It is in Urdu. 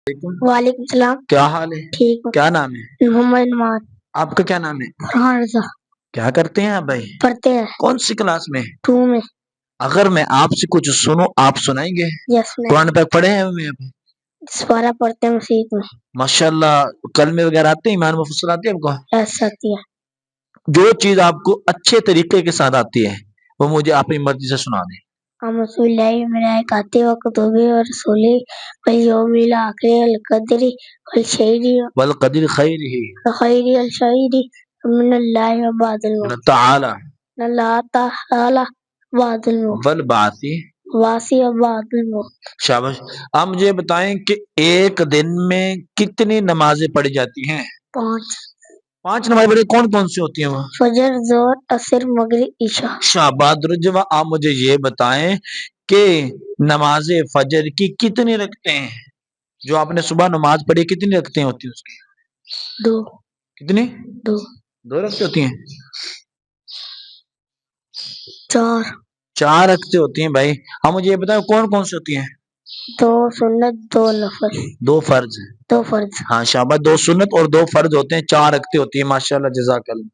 وعلیکم السلام. کیا حال ہے؟ ٹھیک ہوں. کیا نام ہے محمد نعمان. آپ کا؟ کیا نام ہے؟ فرحان رضا. کیا کرتے ہیں آپ بھائی؟ پڑھتے ہیں کون سی کلاس میں؟ 2 میں. اگر میں آپ سے کچھ سنوں آپ سنائیں گے؟ یس میں قرآن پاک پڑھے ہیں میں؟ سپارہ پڑھتے ہیں مسجد میں. ماشاء اللہ. کلمے وغیرہ آتے ہیں؟ ایمان مفصل آتی ہے آپ کو؟ یس آتی ہے. جو چیز آپ کو اچھے طریقے کے ساتھ آتی ہے وہ مجھے اپنی مرضی سے سنا دیں. اعوذ باللہ من الشیطان وکتبہ ورسولہ والیوم الآخر والقدر والشیء والقدر خیرہ وخیر الشیء من اللہ وبعد الموت تعالی من اللہ تعالی بعد الموت والبعث. واسی وبعد الموت. شاباش. آپ مجھے بتائیں کہ ایک دن میں کتنی نمازیں پڑھی جاتی ہیں؟ 5. 5 نمازیں پڑھی. کون کون سی ہوتی ہیں وہ؟ فجر، ظہر، عصر، مغرب، عشاء. شاباش. درجہ آپ مجھے یہ بتائیں کہ نماز فجر کی کتنی رکعتیں ہیں؟ جو آپ نے صبح نماز پڑھی کتنی رکعتیں ہوتی ہیں اس کی؟ 2. کتنی؟ 2. 2 رکعتیں ہوتی ہیں. 4. 4 رکعتیں ہوتی ہیں بھائی. ہم مجھے یہ بتائیں کون کون سی ہوتی ہیں؟ 2 سنت، 2 نفل. 2 فرض. 2 فرض. ہاں شاباش. 2 سنت اور 2 فرض ہوتے ہیں. 4 رکعتیں ہوتی ہیں. ماشاءاللہ. جزاک اللہ.